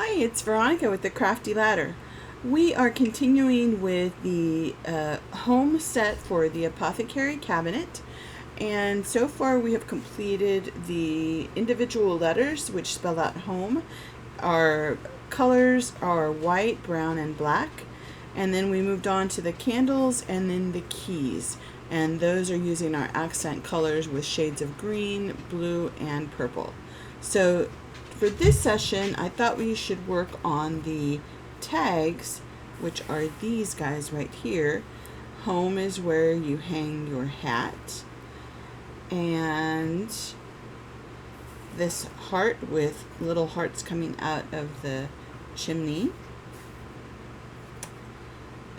Hi, it's Veronica with the Crafty Ladder. We are continuing with the home set for the Apothecary Cabinet, and so far we have completed the individual letters which spell out home. Our colors are white, brown, and black, and then we moved on to the candles and then the keys, and those are using our accent colors with shades of green, blue, and purple. So for this session, I thought we should work on the tags, which are these guys right here. Home is where you hang your hat. And this heart with little hearts coming out of the chimney.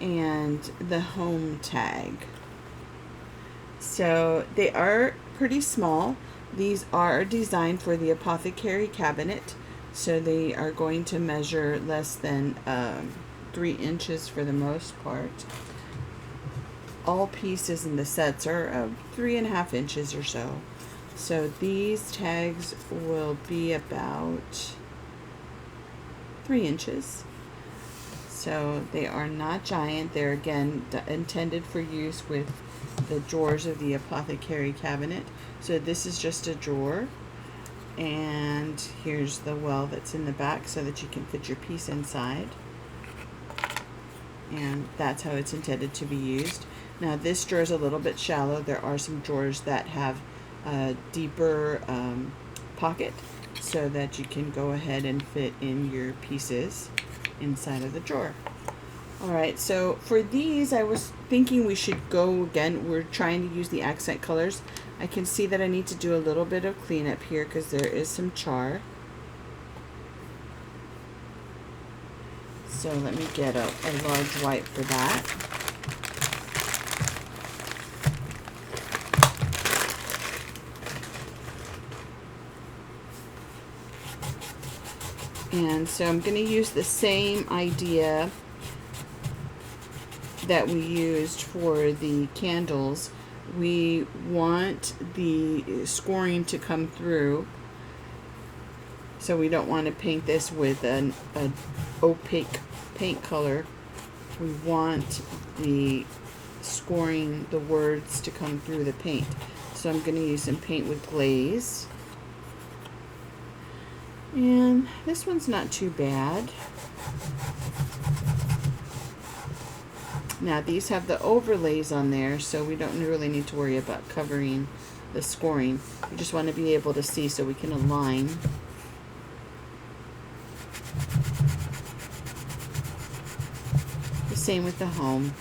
And the home tag. So they are pretty small. These are designed for the Apothecary Cabinet, so they are going to measure less than 3 inches for the most part. All pieces in the sets are 3.5 inches or so. So these tags will be about 3 inches. So they are not giant. They're again intended for use with the drawers of the Apothecary Cabinet. So this is just a drawer, and here's the well that's in the back so that you can fit your piece inside, and that's how it's intended to be used. Now this drawer is a little bit shallow. There are some drawers that have a deeper pocket so that you can go ahead and fit in your pieces inside of the drawer. Alright, so for these I was thinking we should go again. We're trying to use the accent colors. I can see that I need to do a little bit of cleanup here because there is some char. So let me get a large wipe for that. And so I'm going to use the same idea that we used for the candles. We want the scoring to come through, so we don't want to paint this with an opaque paint color. We want the scoring, the words, to come through the paint. So I'm going to use some paint with glaze, and this one's not too bad. Now these have the overlays on there, so we don't really need to worry about covering the scoring. We just want to be able to see so we can align. The same with the home.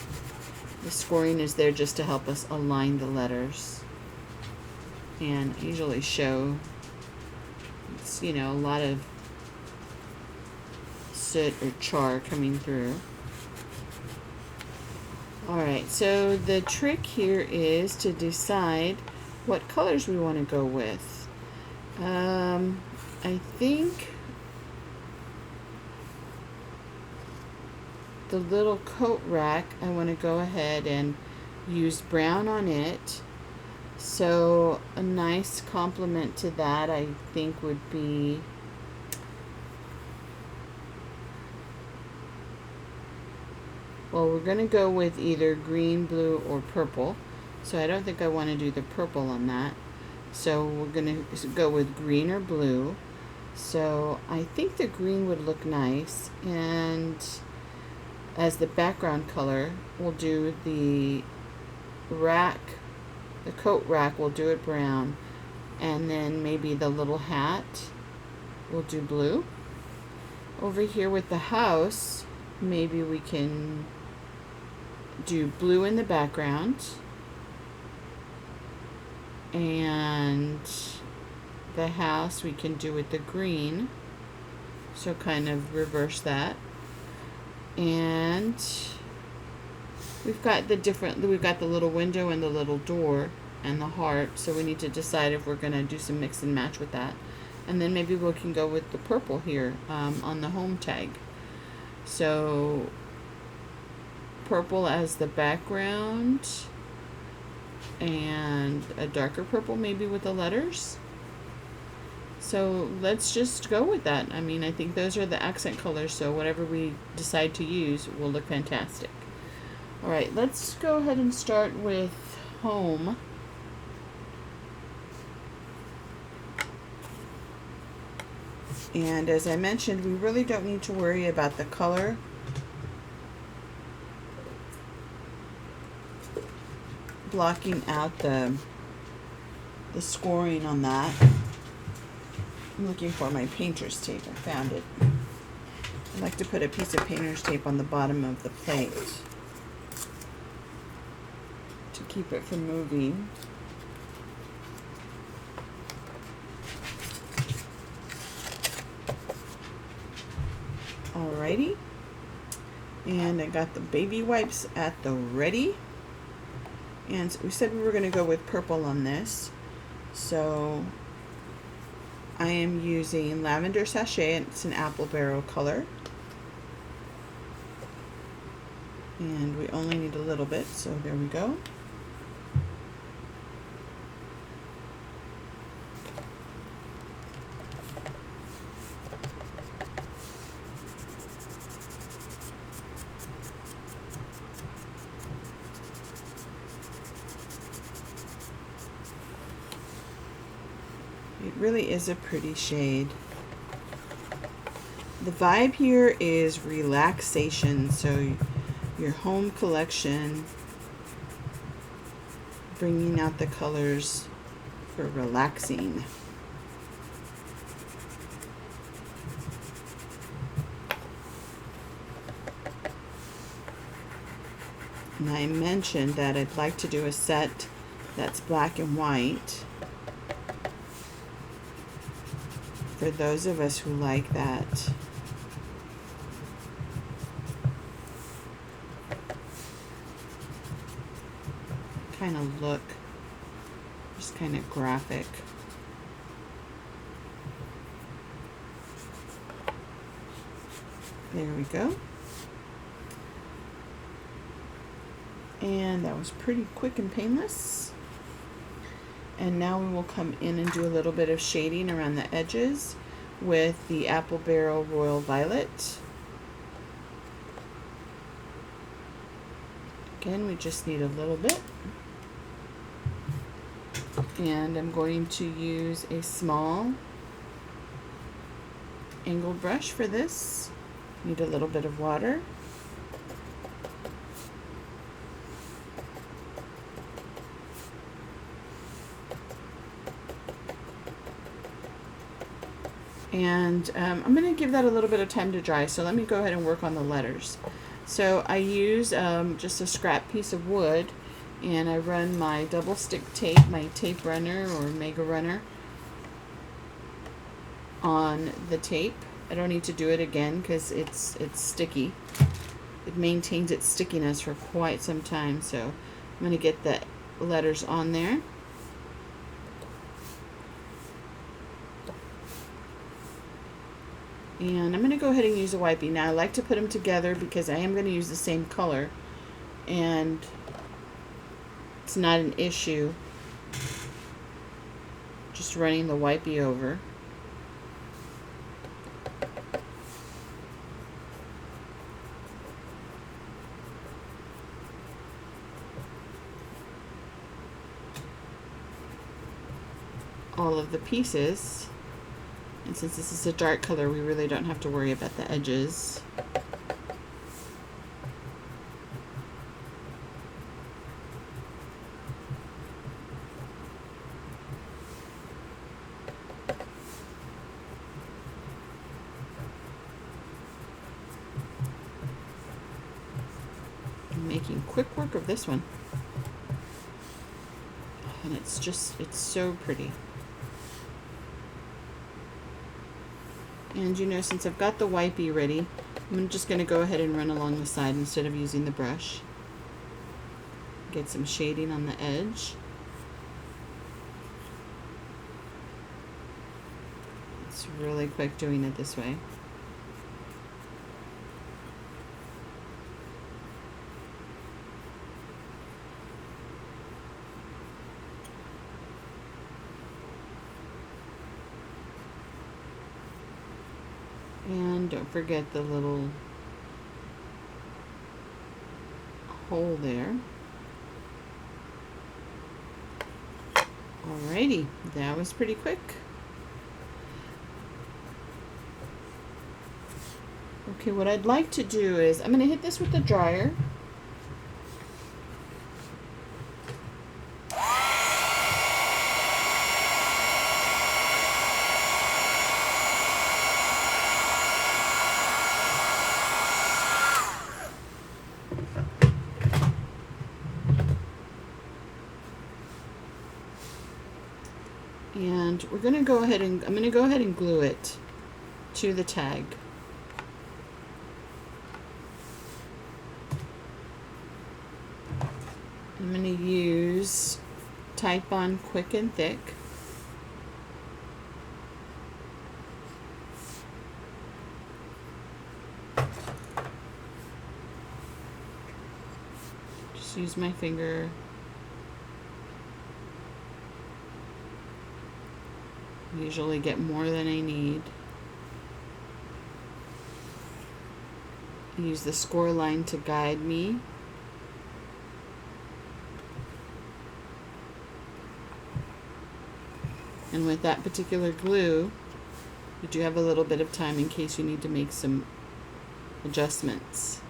The scoring is there just to help us align the letters and usually show, it's, you know, a lot of soot or char coming through. Alright, so the trick here is to decide what colors we want to go with. I think the little coat rack, I want to go ahead and use brown on it. So a nice complement to that, I think, would be we're going to go with either green, blue, or purple. So I don't think I want to do the purple on that. So we're going to go with green or blue. So I think the green would look nice. And as the background color, we'll do the rack, the coat rack, we'll do it brown. And then maybe the little hat, we'll do blue. Over here with the house, maybe we can do blue in the background, and the house we can do with the green, so kind of reverse that. And we've got the little window and the little door and the heart, so we need to decide if we're going to do some mix and match with that. And then maybe we can go with the purple here on the home tag. So purple as the background, and a darker purple maybe with the letters. So let's just go with that. I mean, I think those are the accent colors, so whatever we decide to use will look fantastic. All right, let's go ahead and start with home. And as I mentioned, we really don't need to worry about the color. Blocking out the scoring on that. I'm looking for my painter's tape. I found it. I like to put a piece of painter's tape on the bottom of the plate to keep it from moving. Alrighty. And I got the baby wipes at the ready. And we said we were going to go with purple on this. So I am using lavender sachet, and it's an apple barrel color. And we only need a little bit, so there we go. It really is a pretty shade. The vibe here is relaxation, so your home collection, bringing out the colors for relaxing. And I mentioned that I'd like to do a set that's black and white for those of us who like that. Kind of look, just kind of graphic. There we go. And that was pretty quick and painless. And now we will come in and do a little bit of shading around the edges with the Apple Barrel Royal Violet. Again, we just need a little bit. And I'm going to use a small angled brush for this. Need a little bit of water. And I'm going to give that a little bit of time to dry, so let me go ahead and work on the letters. So I use just a scrap piece of wood, and I run my double stick tape, my tape runner or mega runner, on the tape. I don't need to do it again because it's sticky. It maintains its stickiness for quite some time, so I'm going to get the letters on there. And I'm going to go ahead and use a wipey. Now I like to put them together because I am going to use the same color, and it's not an issue just running the wipey over. All of the pieces. And since this is a dark color, we really don't have to worry about the edges. I'm making quick work of this one. And it's so pretty. And you know, since I've got the wipey ready, I'm just going to go ahead and run along the side instead of using the brush. Get some shading on the edge. It's really quick doing it this way. And don't forget the little hole there. Alrighty, that was pretty quick. Okay, what I'd like to do is, I'm going to hit this with the dryer. And we're going to go ahead and, I'm going to go ahead and glue it to the tag. I'm going to use Type-On Quick and Thick. Just use my finger. Usually get more than I need. Use the score line to guide me. And with that particular glue, you do have a little bit of time in case you need to make some adjustments.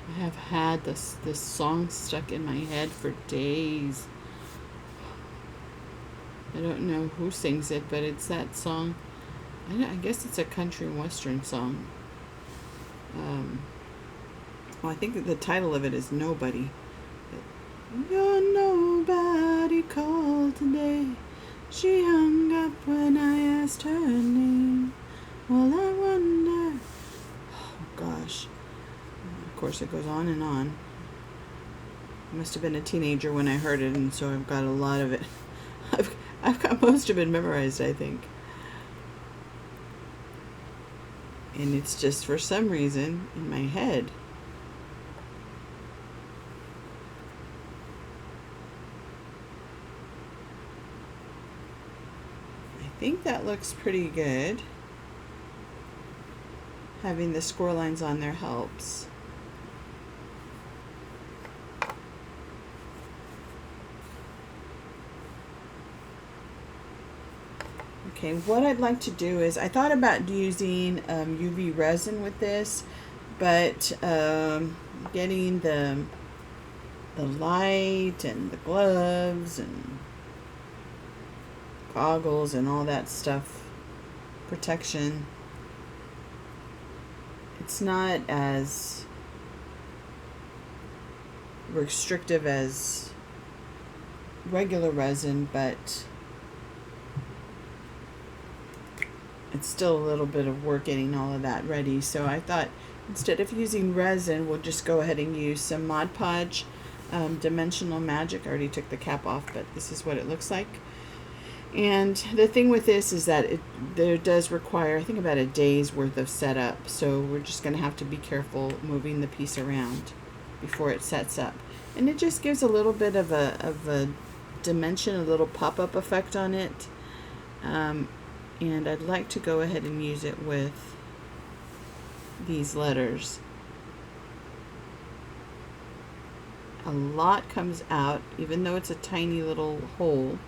I have had this song stuck in my head for days. I don't know who sings it, but it's that song. I guess it's a country and western song. Well, I think that the title of it is Nobody. Your nobody called today. She hung up when I asked her name. Well, I wonder. Oh gosh. Of course, it goes on and on. I must have been a teenager when I heard it, and so I've got a lot of it. I've got most of it memorized, I think. And it's just for some reason in my head. I think that looks pretty good. Having the score lines on there helps. Okay, what I'd like to do is, I thought about using UV resin with this, but getting the light and the gloves and goggles and all that stuff, protection, it's not as restrictive as regular resin, but it's still a little bit of work getting all of that ready. So I thought instead of using resin, we'll just go ahead and use some Mod Podge Dimensional Magic. I already took the cap off, but this is what it looks like. And the thing with this is that there does require, I think, about a day's worth of setup. So we're just going to have to be careful moving the piece around before it sets up. And it just gives a little bit of a dimension, a little pop-up effect on it. And I'd like to go ahead and use it with these letters. A lot comes out, even though it's a tiny little hole.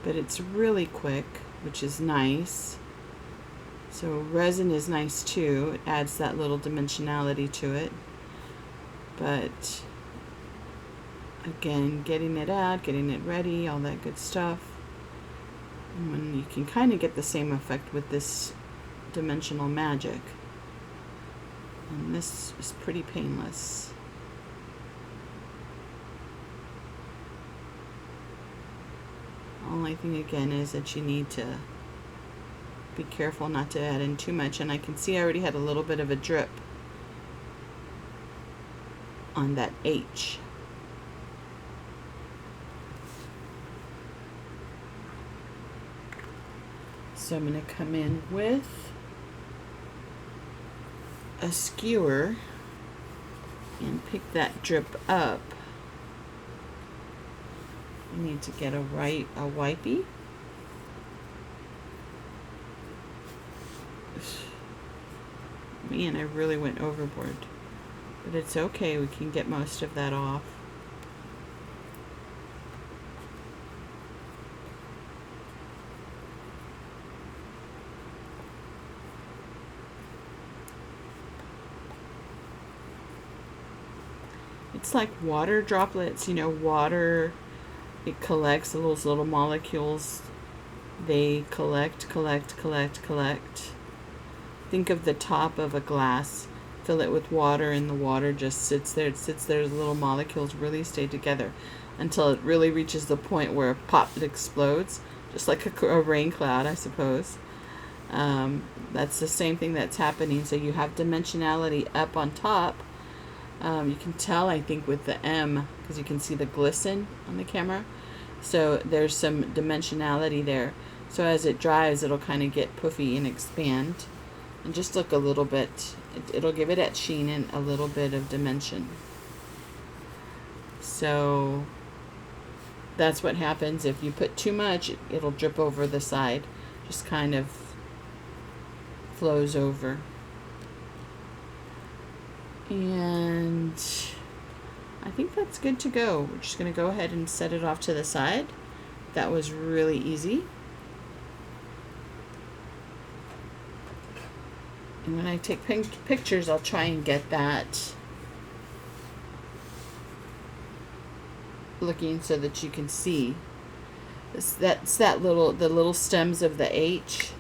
But it's really quick, which is nice. So resin is nice too. It adds that little dimensionality to it. But again, getting it out, getting it ready, all that good stuff. And when you can kind of get the same effect with this dimensional magic. And this is pretty painless. Only thing again is that you need to be careful not to add in too much. And I can see I already had a little bit of a drip. on that H. So I'm going to come in with a skewer and pick that drip up. I need to get a wipey. Man, I really went overboard. But it's okay, we can get most of that off. It's like water droplets, you know, water, it collects those little molecules. They collect. Think of the top of a glass. Fill it with water and the water just sits there. It sits there, the little molecules really stay together until it really reaches the point where pop, it explodes. Just like a rain cloud, I suppose. That's the same thing that's happening. So you have dimensionality up on top. You can tell, I think, with the M, because you can see the glisten on the camera. So there's some dimensionality there. So as it dries, it'll kind of get puffy and expand. And just look a little bit, it'll give it that sheen and a little bit of dimension. So that's what happens if you put too much, it'll drip over the side. Just kind of flows over. And I think that's good to go. We're just going to go ahead and set it off to the side. That was really easy. And when I take pictures, I'll try and get that looking so that you can see. That's the little stems of the H.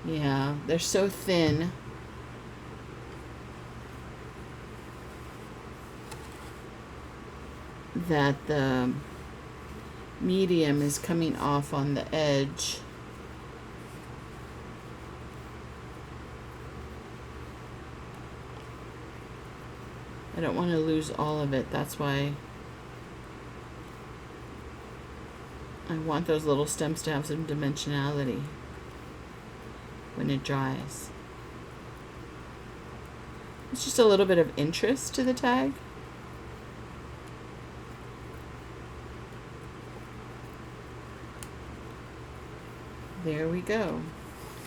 Yeah, they're so thin. That the medium is coming off on the edge. I don't want to lose all of it. That's why I want those little stems to have some dimensionality when it dries. It's just a little bit of interest to the tag. There we go.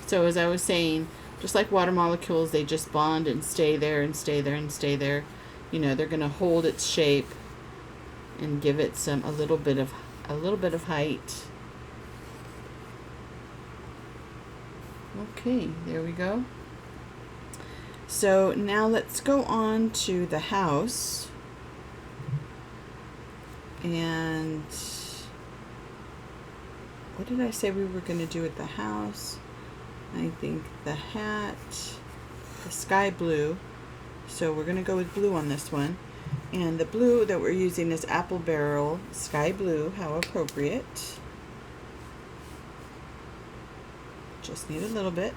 So as I was saying, just like water molecules, they just bond and stay there and stay there and stay there. You know, they're going to hold its shape and give it a little bit of height. Okay, there we go. So now let's go on to the house. And what did I say we were going to do at the house? I think the hat, the sky blue. So we're going to go with blue on this one. And the blue that we're using is Apple Barrel Sky Blue. How appropriate. Just need a little bit.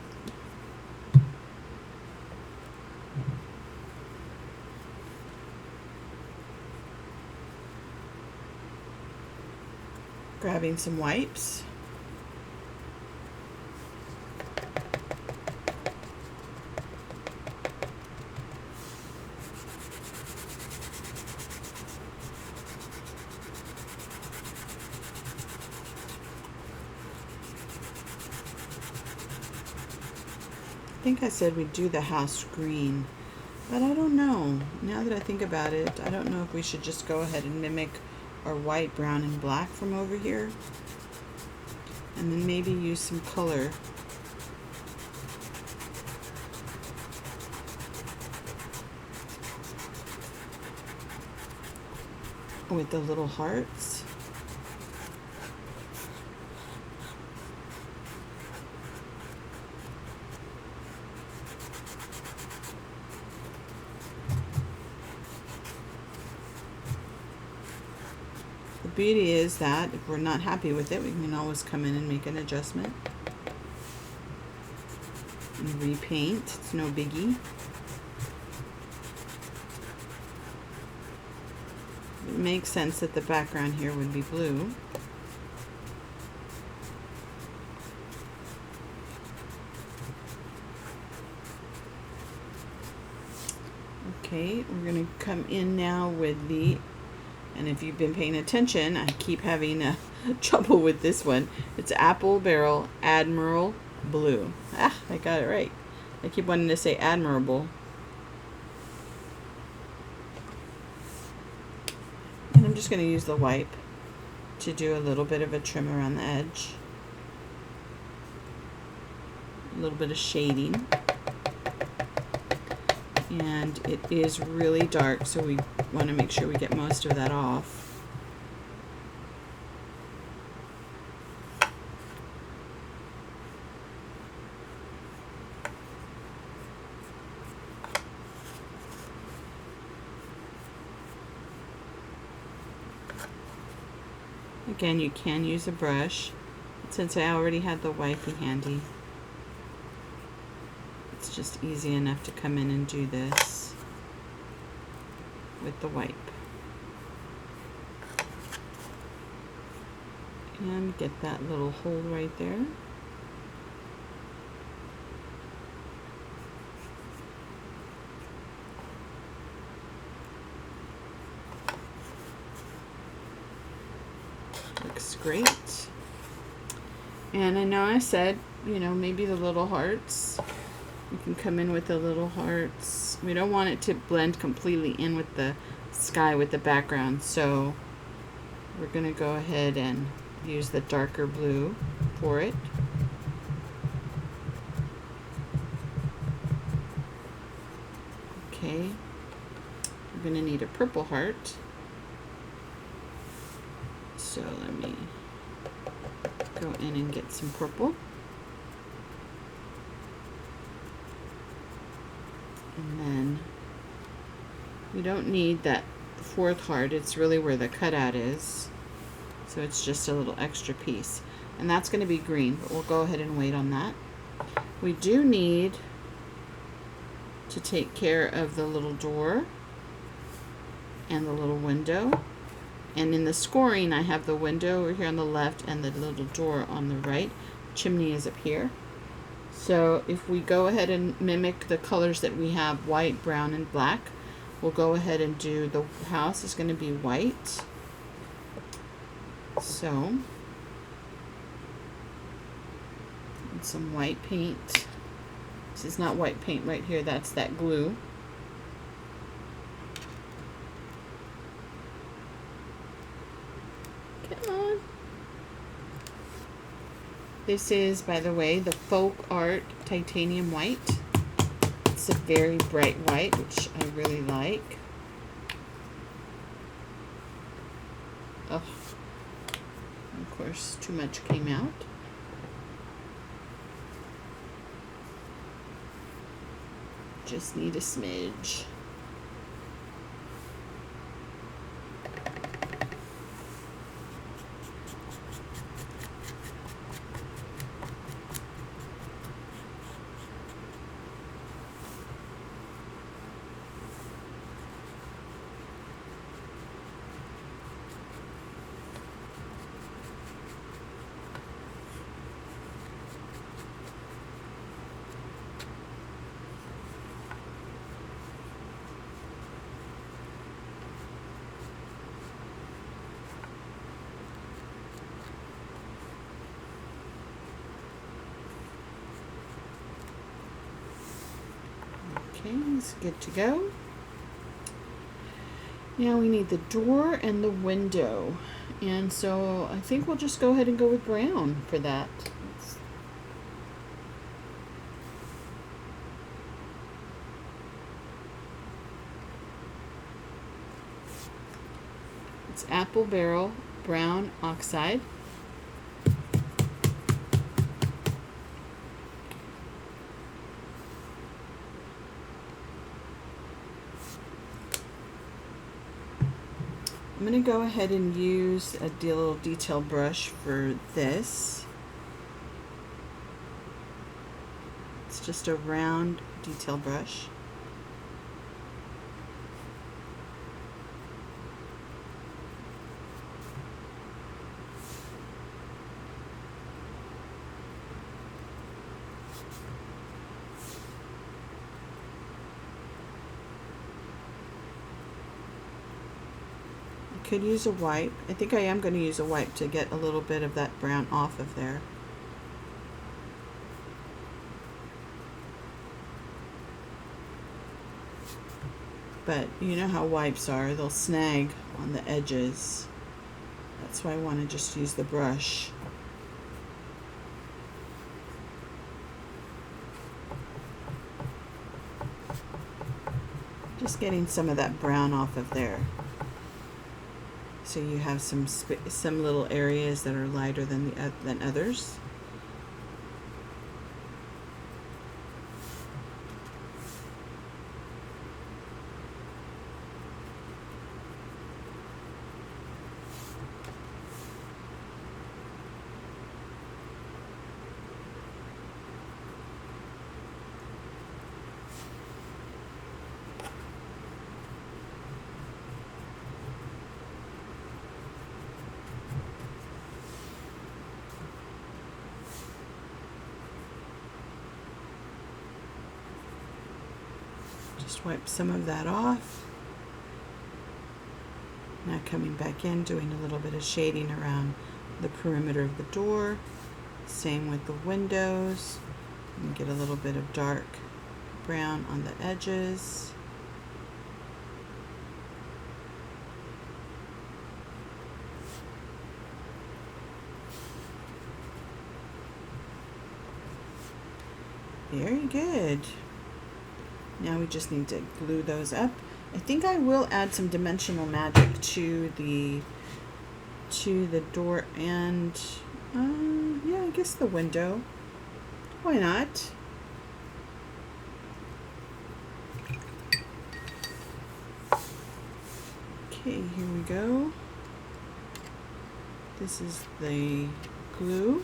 Grabbing some wipes. I think I said we'd do the house green, but I don't know. Now that I think about it, I don't know if we should just go ahead and mimic our white, brown, and black from over here, and then maybe use some color. With the little hearts. The beauty is that if we're not happy with it, we can always come in and make an adjustment. and repaint. It's no biggie. It makes sense that the background here would be blue. Okay, we're going to come in now with the, and if you've been paying attention, I keep having trouble with this one. It's Apple Barrel Admiral Blue. Ah, I got it right. I keep wanting to say admirable. And I'm just going to use the wipe to do a little bit of a trim around the edge. A little bit of shading. And it is really dark, so we want to make sure we get most of that off. Again, you can use a brush. Since I already had the wipey handy, it's just easy enough to come in and do this with the wipe. And get that little hole right there. Looks great. And I know I said, you know, maybe the little hearts. You can come in with the little hearts. We don't want it to blend completely in with the sky with the background, so we're going to go ahead and use the darker blue for it. Okay, we're going to need a purple heart. So let me go in and get some purple. And then we don't need that fourth heart. It's really where the cutout is. So it's just a little extra piece. And that's going to be green, but we'll go ahead and wait on that. We do need to take care of the little door and the little window. And in the scoring, I have the window over here on the left and the little door on the right. Chimney is up here. So if we go ahead and mimic the colors that we have, white, brown, and black, we'll go ahead and do the house is going to be white. So, and some white paint. This is not white paint right here, that's that glue. Come on. This is, by the way, the Folk Art Titanium White. It's a very bright white, which I really like. Oh, of course, too much came out. Just need a smidge. Okay, it's good to go. Now we need the door and the window. And so I think we'll just go ahead and go with brown for that. It's Apple Barrel Brown Oxide. I'm going to go ahead and use a little detail brush for this. It's just a round detail brush. Could use a wipe. I think I am going to use a wipe to get a little bit of that brown off of there. But you know how wipes are, they'll snag on the edges. That's why I want to just use the brush. Just getting some of that brown off of there. So you have some little areas that are lighter than others. Just wipe some of that off. Now coming back in, doing a little bit of shading around the perimeter of the door. Same with the windows. And get a little bit of dark brown on the edges. Very good. Now we just need to glue those up. I think I will add some dimensional magic to the door and yeah, I guess the window. Why not? Okay, here we go. This is the glue.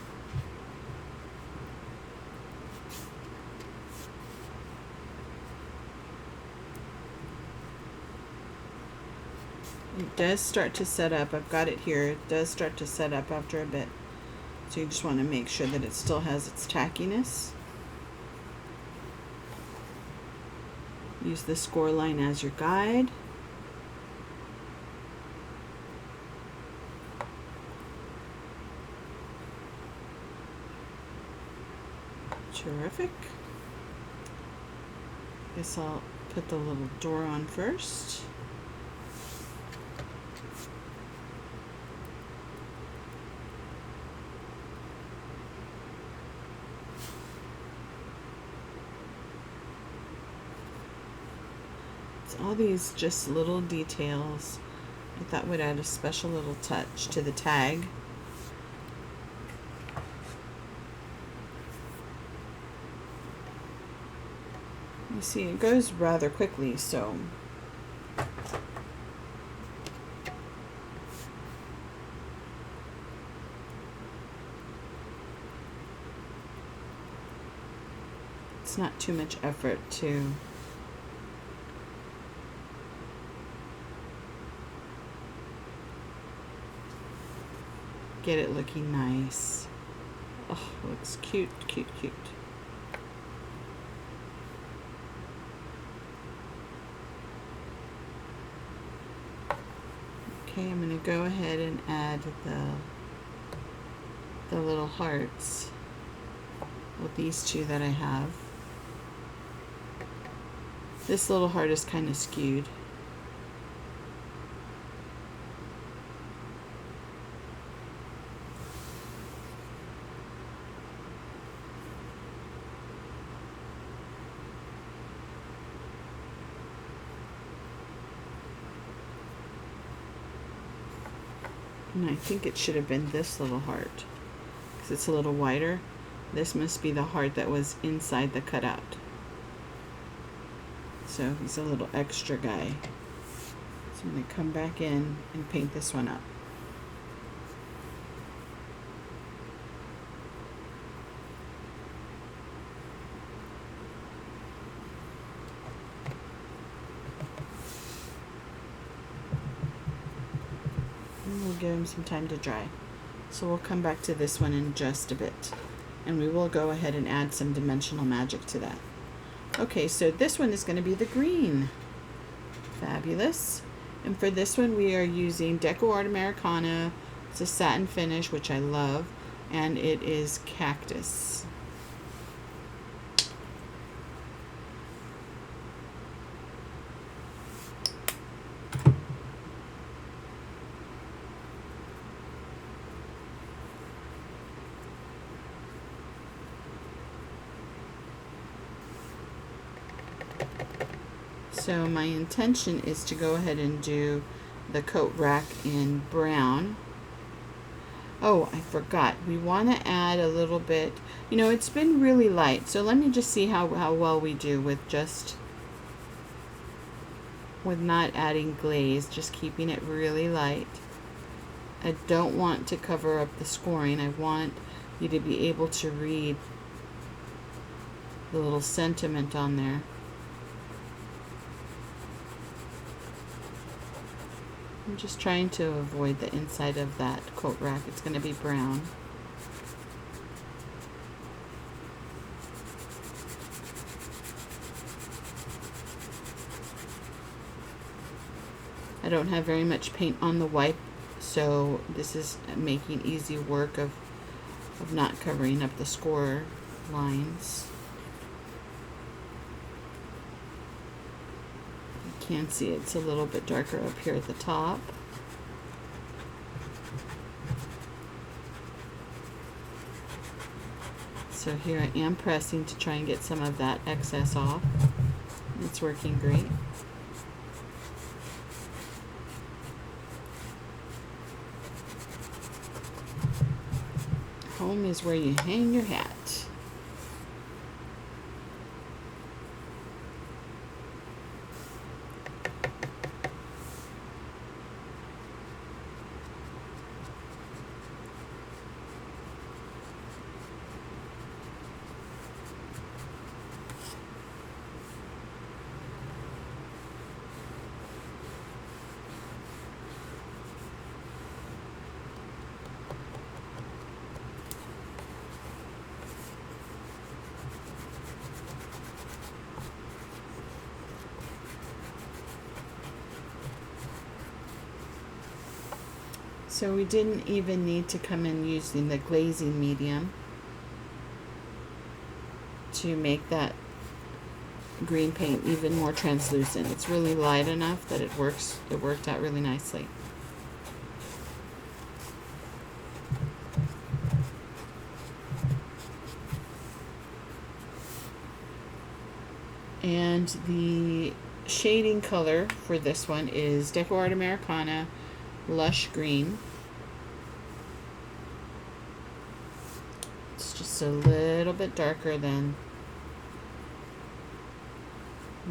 It does start to set up. I've got it here. It does start to set up after a bit. So you just want to make sure that it still has its tackiness. Use the score line as your guide. Terrific. Guess I'll put the little door on first. All these just little details I thought would add a special little touch to the tag. You see, it goes rather quickly, so it's not too much effort to get it looking nice. Oh, looks cute, cute, cute. Okay, I'm going to go ahead and add the little hearts with these two that I have. This little heart is kind of skewed. And I think it should have been this little heart because it's a little wider. This must be the heart that was inside the cutout. So he's a little extra guy. So I'm going to come back in and paint this one up. give them some time to dry. So we'll come back to this one in just a bit. And we will go ahead and add some dimensional magic to that. Okay, so this one is going to be the green. Fabulous. And for this one we are using Decor Art Americana. It's a satin finish, which I love, and it is cactus. So my intention is to go ahead and do the coat rack in brown. Oh, I forgot. We want to add a little bit. You know, it's been really light, so let me just see how well we do with not adding glaze, just keeping it really light. I don't want to cover up the scoring. I want you to be able to read the little sentiment on there. I'm just trying to avoid the inside of that coat rack. It's going to be brown. I don't have very much paint on the wipe, so this is making easy work of not covering up the score lines. Can see it's a little bit darker up here at the top. So here I am pressing to try and get some of that excess off. It's working great. Home is where you hang your hat. So we didn't even need to come in using the glazing medium to make that green paint even more translucent. It's really light enough that it works. It worked out really nicely. And the shading color for this one is Decor Art Americana Lush Green. It's just a little bit darker than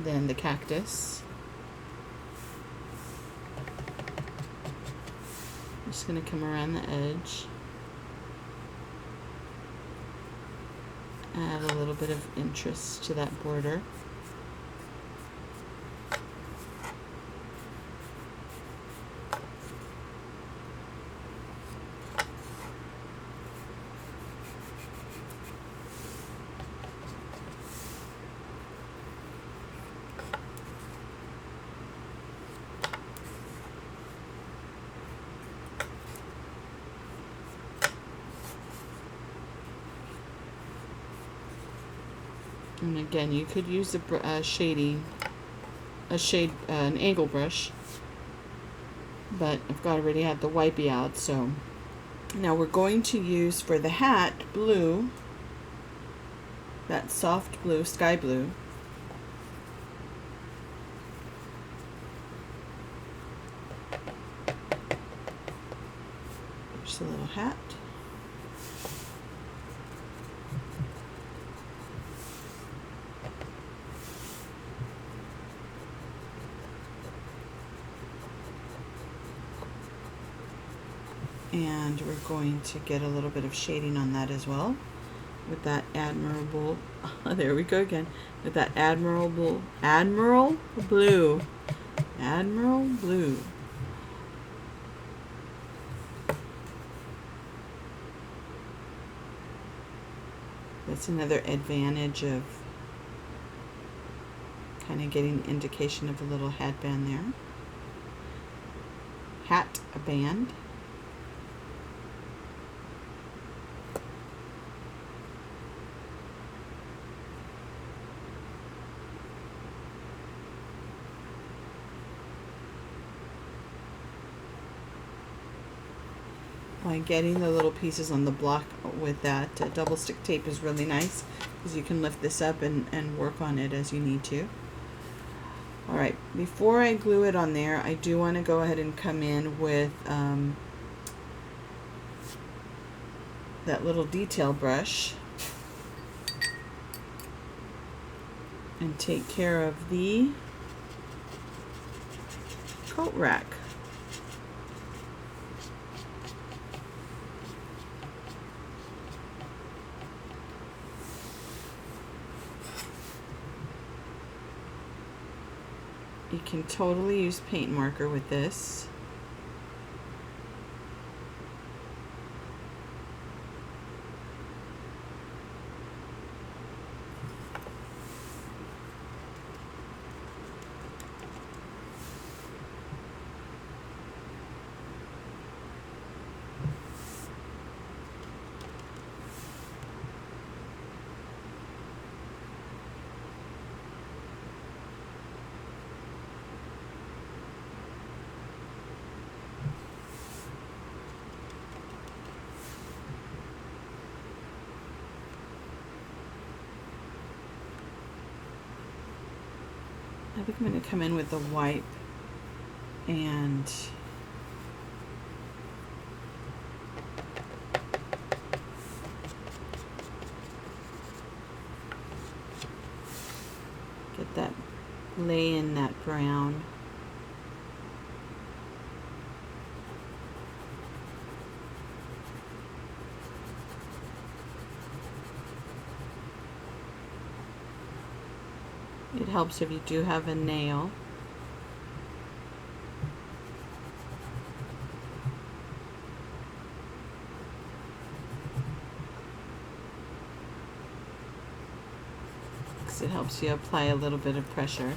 the cactus. I'm just going to come around the edge, add a little bit of interest to that border. And again, you could use an angle brush, but I've already had the wipey out. So now we're going to use for the hat blue, that soft blue, sky blue. There's a little hat. And we're going to get a little bit of shading on that as well with that admirable, there we go again, with that admiral blue. That's another advantage of kind of getting indication of a little headband there. Hat, a band. By getting the little pieces on the block with that double stick tape is really nice, because you can lift this up and work on it as you need to. Alright, before I glue it on there, I do want to go ahead and come in with that little detail brush and take care of the coat rack. You can totally use paint marker with this. I think I'm going to come in with the wipe and get that, lay in that brown. It helps if you do have a nail. Because it helps you apply a little bit of pressure.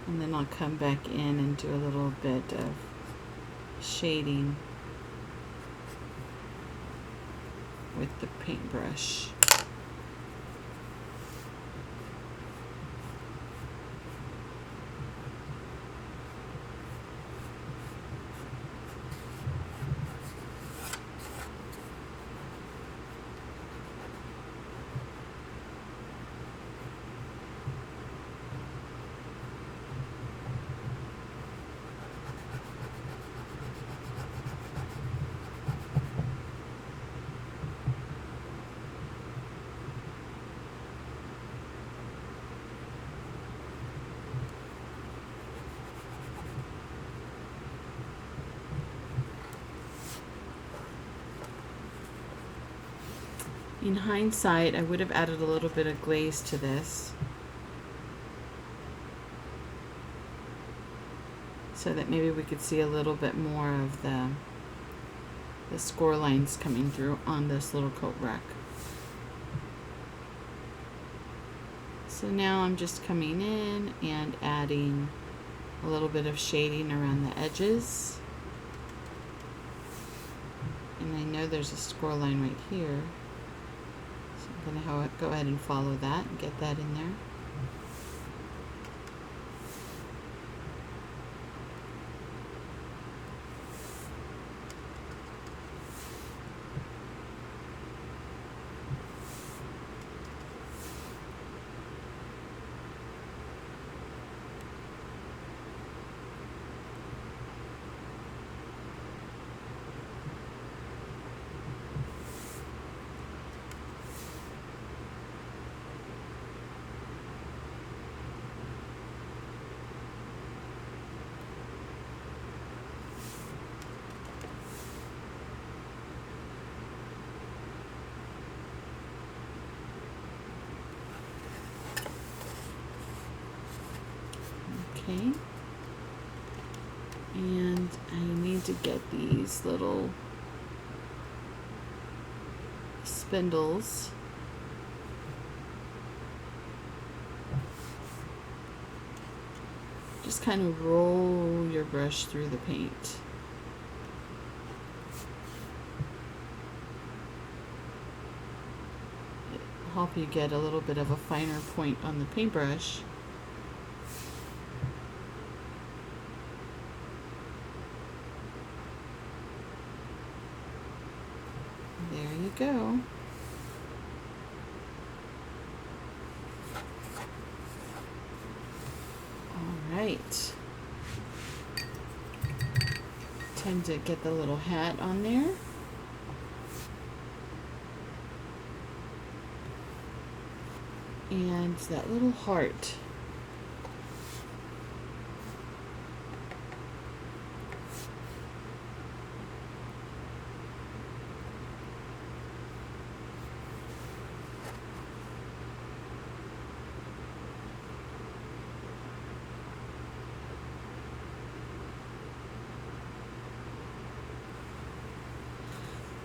And then I'll come back in and do a little bit of shading with the paintbrush. In hindsight, I would have added a little bit of glaze to this so that maybe we could see a little bit more of the score lines coming through on this little coat rack. So now I'm just coming in and adding a little bit of shading around the edges. And I know there's a score line right here. I'm going to go ahead and follow that and get that in there. Okay. And I need to get these little spindles. Just kind of roll your brush through the paint. It'll help you get a little bit of a finer point on the paintbrush. There you go. All right. Time to get the little hat on there. And that little heart.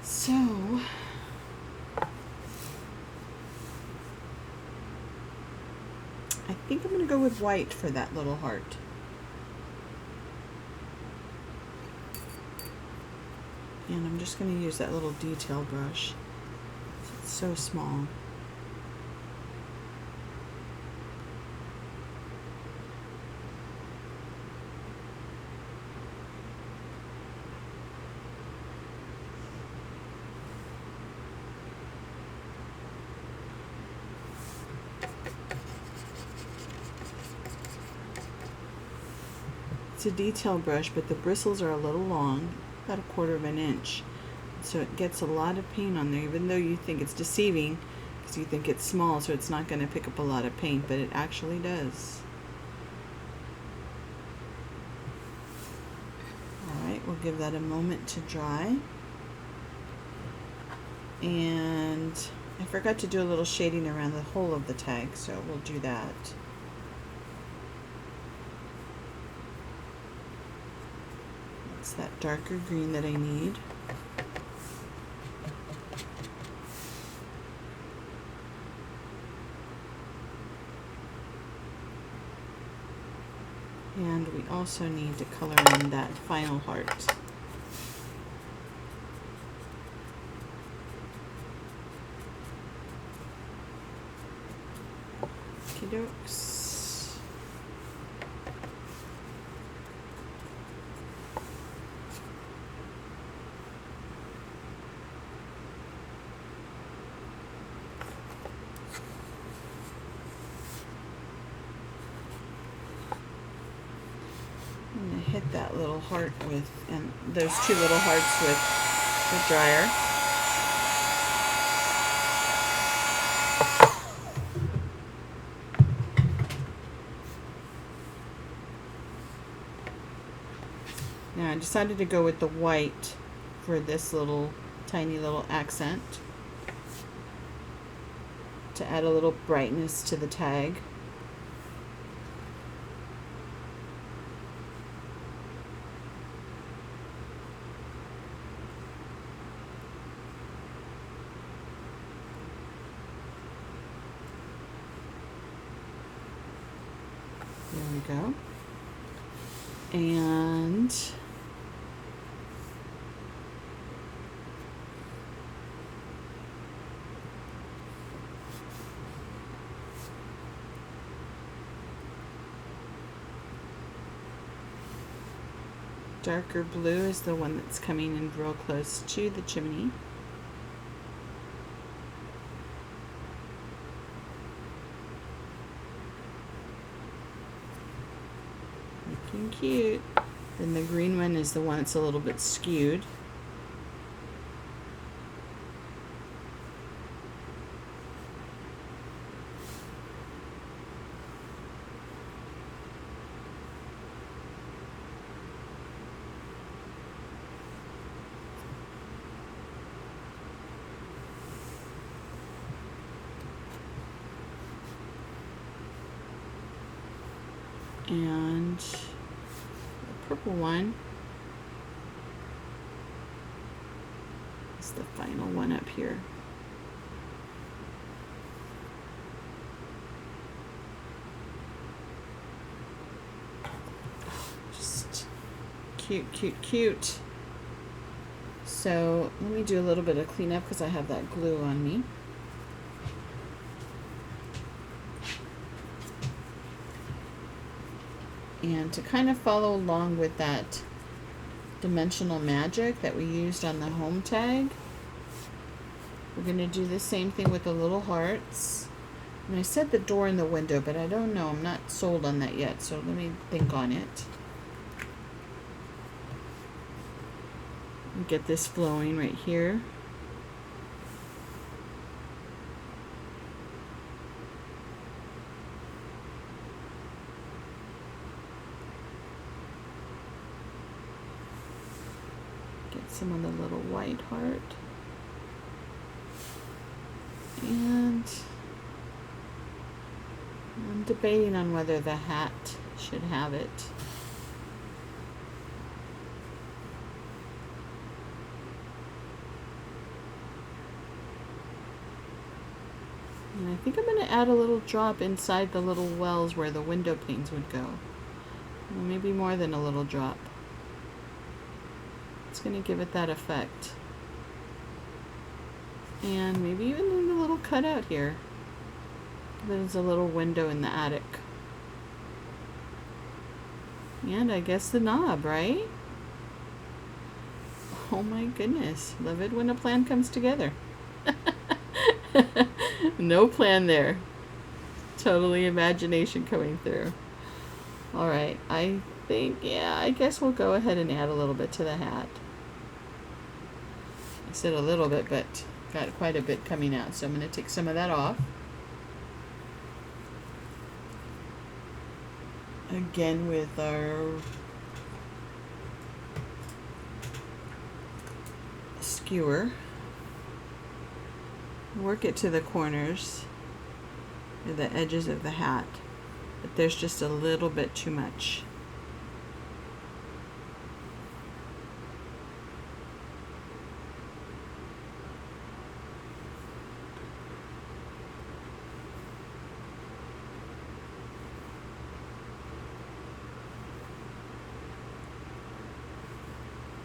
So, I think I'm going to go with white for that little heart. And I'm just going to use that little detail brush. It's so small. It's a detail brush, but the bristles are a little long, about 1/4 of an inch. So it gets a lot of paint on there, even though you think it's deceiving, because you think it's small, so it's not going to pick up a lot of paint, but it actually does. Alright, we'll give that a moment to dry. And I forgot to do a little shading around the whole of the tag, so we'll do that. It's that darker green that I need. And we also need to color in that final heart. Okie dokes. I'm going to hit that little heart with, and those 2 little hearts with the dryer. Now I decided to go with the white for this little tiny little accent to add a little brightness to the tag. There we go. And darker blue is the one that's coming in real close to the chimney. Looking cute. Then the green one is the one that's a little bit skewed. And the purple one is the final one up here. Just cute, cute, cute. So let me do a little bit of cleanup because I have that glue on me. And to kind of follow along with that dimensional magic that we used on the home tag, we're going to do the same thing with the little hearts. And I said the door and the window, but I don't know. I'm not sold on that yet, so let me think on it. Get this flowing right here. Get some on the little white heart. And I'm debating on whether the hat should have it. And I think I'm going to add a little drop inside the little wells where the window panes would go. Well, maybe more than a little drop. It's going to give it that effect. And maybe even a little cutout here. There's a little window in the attic. And I guess the knob, right? Oh my goodness. Love it when a plan comes together. No plan there. Totally imagination coming through. Alright, I think, yeah, I guess we'll go ahead and add a little bit to the hat. I said a little bit, but got quite a bit coming out, so I'm going to take some of that off. Again with our skewer. Work it to the corners or the edges of the hat, but there's just a little bit too much.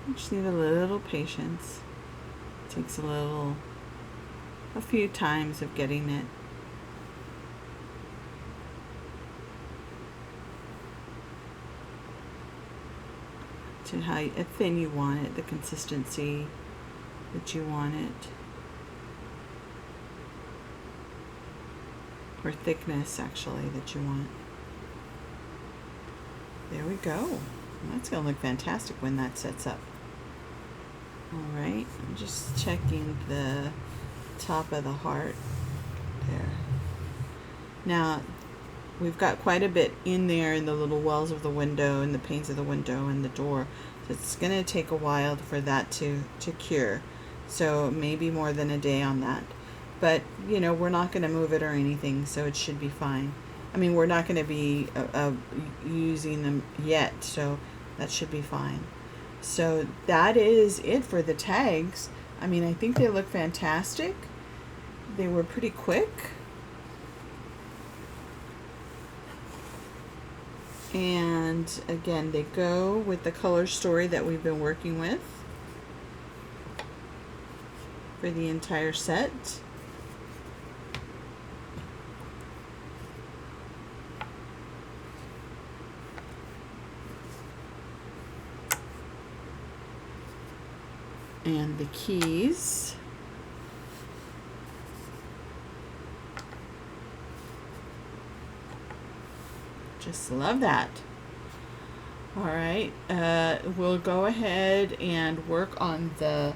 You just need a little patience. It takes a few times of getting it. To how thin you want it, the consistency that you want it, or thickness actually that you want. There we go. That's gonna look fantastic when that sets up. All right, I'm just checking the top of the heart there. Now we've got quite a bit in there in the little wells of the window and the panes of the window and the door, so it's going to take a while for that to cure, so maybe more than a day on that, but you know, we're not going to move it or anything, so it should be fine. I mean, we're not going to be using them yet, so that should be fine. So that is it for the tags. I mean, I think they look fantastic. They were pretty quick. And again, they go with the color story that we've been working with for the entire set. And the keys. Just love that. All right, we'll go ahead and work on the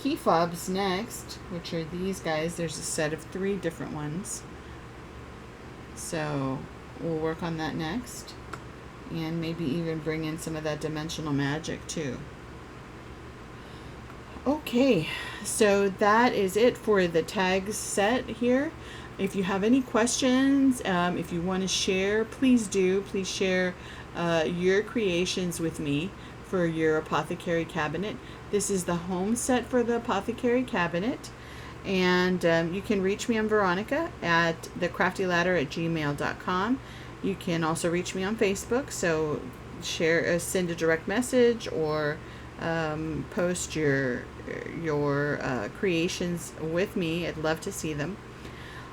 key fobs next, which are these guys. There's a set of 3 different ones. So we'll work on that next, and maybe even bring in some of that dimensional magic too. Okay, so that is it for the tags set here. If you have any questions, if you want to share, please do. Please share your creations with me for your Apothecary Cabinet. This is the home set for the Apothecary Cabinet. And you can reach me on Veronica at thecraftyladder@gmail.com. You can also reach me on Facebook. So send a direct message, or post your creations with me. I'd love to see them.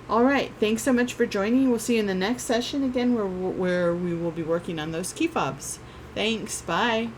All right, thanks so much for joining. We'll see you in the next session again, where we will be working on those key fobs. Thanks. Bye.